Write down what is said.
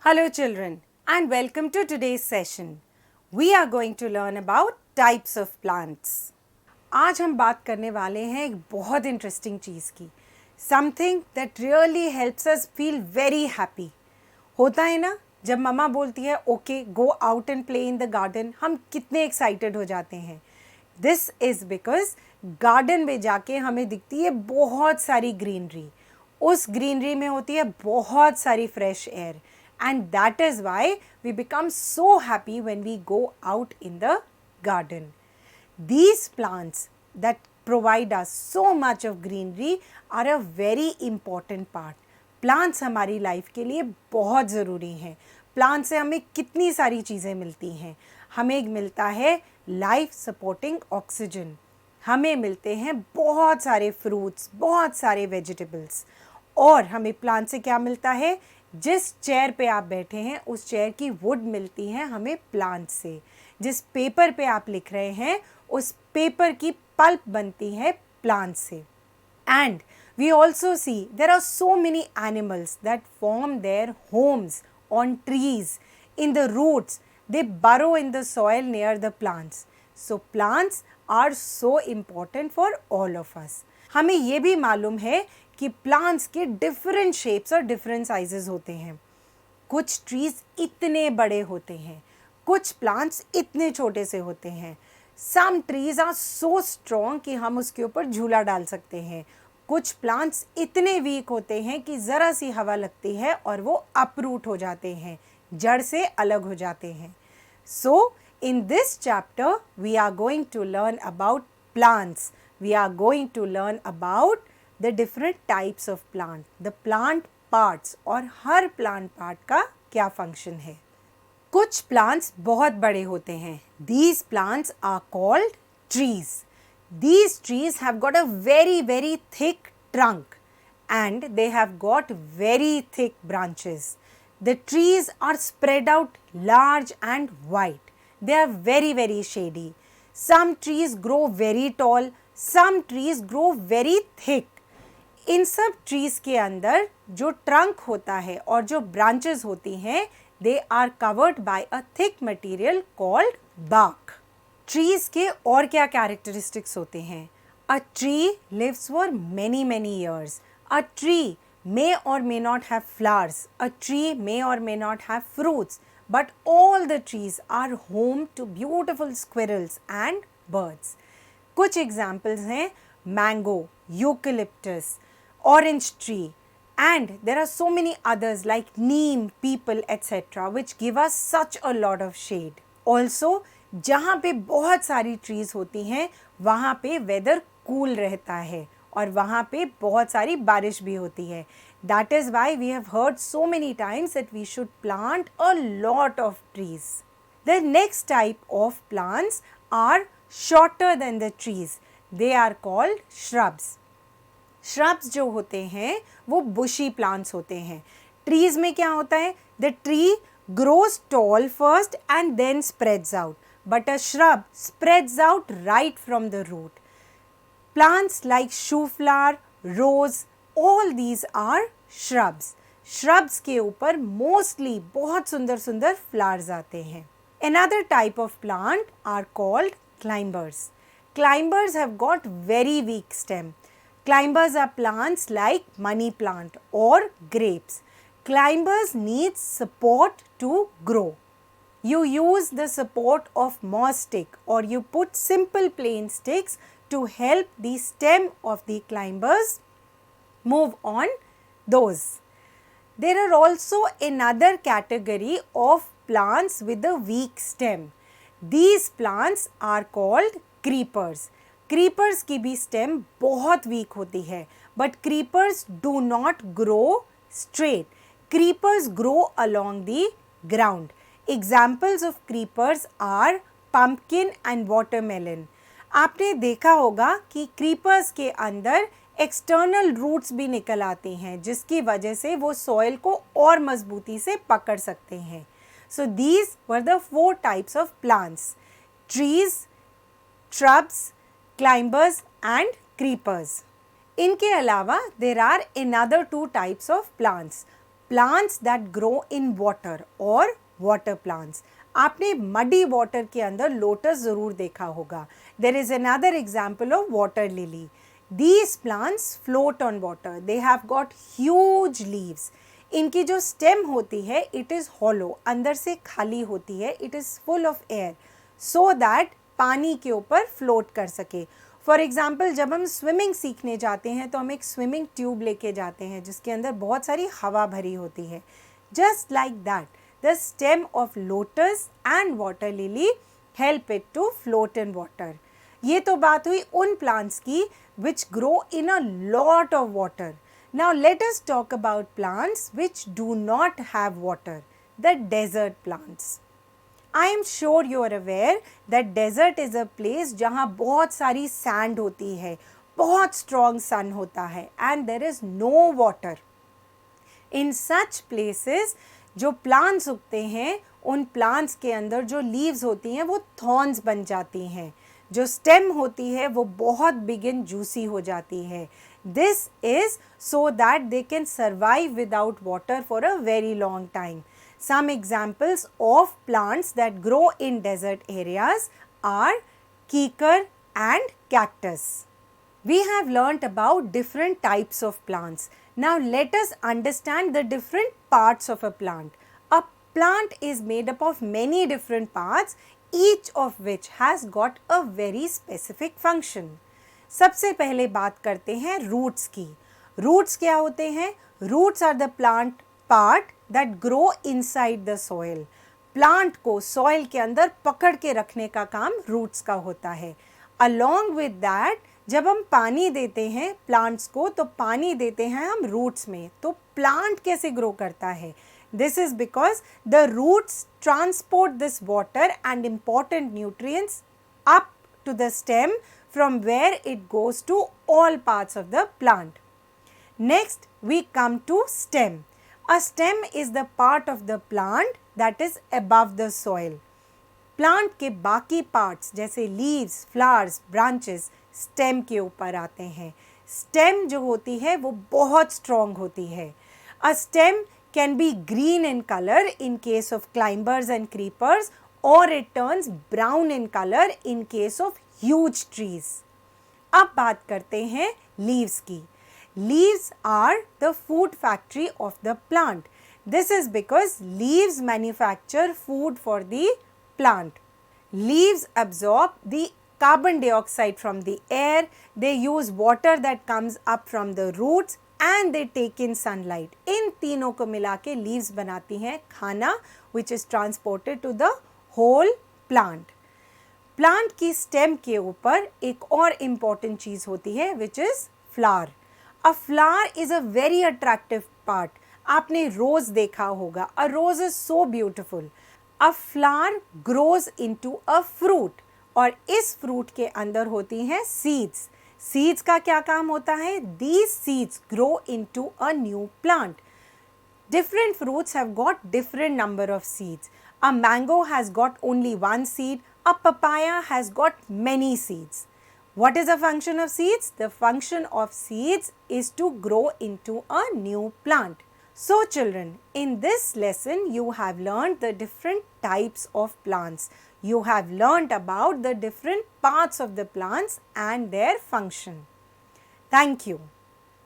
Hello children and welcome to today's session. We are going to learn about types of plants. आज हम बात करने वाले हैं एक बहुत इंटरेस्टिंग चीज़ की. Something that really helps us feel very happy. होता है ना जब मम्मा बोलती है okay go out and play in the garden, हम कितने एक्साइटेड हो जाते हैं. दिस इज़ बिकॉज गार्डन में जाके हमें दिखती है बहुत सारी ग्रीनरी. उस ग्रीनरी में होती है बहुत सारी fresh air. And that is why we become so happy when we go out in the garden. These plants that provide us so much of greenery are a very important part. Plants हमारी life के लिए बहुत ज़रूरी हैं. Plant से हमें कितनी सारी चीज़ें मिलती हैं. हमें मिलता है लाइफ सपोर्टिंग ऑक्सीजन, हमें मिलते हैं बहुत सारे फ्रूट्स, बहुत सारे वेजिटेबल्स, और हमें प्लांट से क्या मिलता है, जिस चेयर पे आप बैठे हैं उस चेयर की वुड मिलती है हमें प्लांट से. जिस पेपर पे आप लिख रहे हैं उस पेपर की पल्प बनती है प्लांट से. And we also see there are so many animals that form their homes on trees. In the roots they burrow in the soil near the plants. So plants are so important for all of us. हमें ये भी मालूम है कि plants के different shapes और different sizes होते हैं. कुछ ट्रीज इतने बड़े होते हैं, कुछ प्लांट्स इतने छोटे से होते हैं. Some trees are so strong कि हम उसके ऊपर झूला डाल सकते हैं. कुछ प्लांट्स इतने वीक होते हैं कि ज़रा सी हवा लगती है और वो अपरूट हो जाते हैं, जड़ से अलग हो जाते हैं. So in this chapter we are going to learn about plants. We are going to learn about the different types of plant, the plant parts, और हर plant part का क्या function है. कुछ plants बहुत बड़े होते हैं. These plants are called trees. These trees have got a very thick trunk and they have got very thick branches. The trees are spread out large and wide. They are very shady. Some trees grow very tall, some trees grow very thick. इन सब trees के अंदर जो trunk होता है और जो branches होती हैं, they are covered by a thick material called bark. Trees के और क्या कैरेक्टरिस्टिक्स होते हैं? A tree lives for many years. A tree may or may not have flowers. A tree may or may not have fruits. But all the trees are home to beautiful squirrels and birds. कुछ examples हैं mango, eucalyptus, orange tree, and there are so many others like neem, peepal, etc. which give us such a lot of shade. Also, जहाँ पे बहुत सारी trees होती हैं वहाँ पे weather cool रहता है और वहाँ पे बहुत सारी बारिश भी होती है. That is why we have heard so many times that we should plant a lot of trees. The next type of plants are shorter than the trees. They are called shrubs. Shrubs जो होते हैं वो bushy plants होते हैं. Trees में क्या होता है? The tree grows tall first and then spreads out. But a shrub spreads out right from the root. Plants like shooflower, rose, all these are shrubs. Shrubs के ऊपर mostly बहुत सुंदर flowers आते हैं. Another type of plant are called climbers. Climbers have got very weak stem. Climbers are plants like money plant or grapes. Climbers need support to grow. You use the support of moss stick or you put simple plain sticks to help the stem of the climbers move on those. There are also another category of plants with a weak stem. These plants are called creepers. Creepers की भी stem बहुत weak होती है, but creepers do not grow straight. Creepers grow along the ground. Examples of creepers are pumpkin and watermelon. आपने देखा होगा कि creepers के अंदर एक्सटर्नल रूट्स भी निकल आती हैं जिसकी वजह से वो सॉइल को और मजबूती से पकड़ सकते हैं. So these were the 4 types of plants: trees, shrubs, climbers and creepers. इनके अलावा there are another 2 types of plants: plants that grow in water or water plants. आपने muddy water के अंदर lotus ज़रूर देखा होगा. There is another example of water lily. These plants float on water. They have got huge leaves. इनकी जो stem होती है it is hollow, अंदर से खाली होती है, it is full of air so that पानी के ऊपर float कर सके. फॉर एग्ज़ाम्पल जब हम स्विमिंग सीखने जाते हैं तो हम एक स्विमिंग ट्यूब लेके जाते हैं जिसके अंदर बहुत सारी हवा भरी होती है. Just like that the stem of lotus and water lily help it to float in water. ये तो बात हुई उन प्लांट्स की which grow in a lot of water. Now let us talk about plants which do not have water, the desert plants. I am sure you are aware that desert is a place जहाँ बहुत सारी sand होती है, बहुत strong sun होता है and there is no water. In such places जो plants उगते हैं उन plants के अंदर जो leaves होती हैं वो thorns बन जाती हैं, जो stem होती है वो बहुत big and juicy हो जाती है. This is so that they can survive without water for a very long time. Some examples of plants that grow in desert areas are kikar and cactus. We have learnt about different types of plants. Now let us understand the different parts of a plant. A plant is made up of many different parts, each of which has got a very specific function. सबसे पहले बात करते हैं roots की. Roots क्या होते हैं? Roots are the plant part that grow inside the soil. Plant को soil के अंदर पकड़ के रखने का काम roots का होता है. Along with that, जब हम पानी देते हैं plants को तो पानी देते हैं हम roots में. तो plant कैसे grow करता है? This is because the roots transport this water and important nutrients up to the stem from where it goes to all parts of the plant. Next, we come to stem. A stem is the part of the plant that is above the soil. Plant के बाकी parts जैसे leaves, flowers, branches stem के ऊपर आते हैं. Stem जो होती है वो बहुत strong होती है. A stem can be green in color in case of climbers and creepers or it turns brown in color in case of huge trees. अब बात करते हैं leaves की. Leaves are the food factory of the plant. This is because leaves manufacture food for the plant. Leaves absorb the carbon dioxide from the air, they use water that comes up from the roots and they take in sunlight. इन तीनों को मिला के leaves बनाती हैं खाना which is transported to the whole plant. Plant की stem के ऊपर एक और important चीज़ होती है which is flower. A flower is a very attractive part. आपने rose देखा होगा. A rose is so beautiful. A flower grows into a fruit. और इस fruit के अंदर होती हैं seeds. Seeds का क्या काम होता है? These seeds grow into a new plant. Different fruits have got different number of seeds. A mango has got only one seed. A papaya has got many seeds. What is the function of seeds? The function of seeds is to grow into a new plant. So children, in this lesson you have learned the different types of plants. You have learned about the different parts of the plants and their function. Thank you.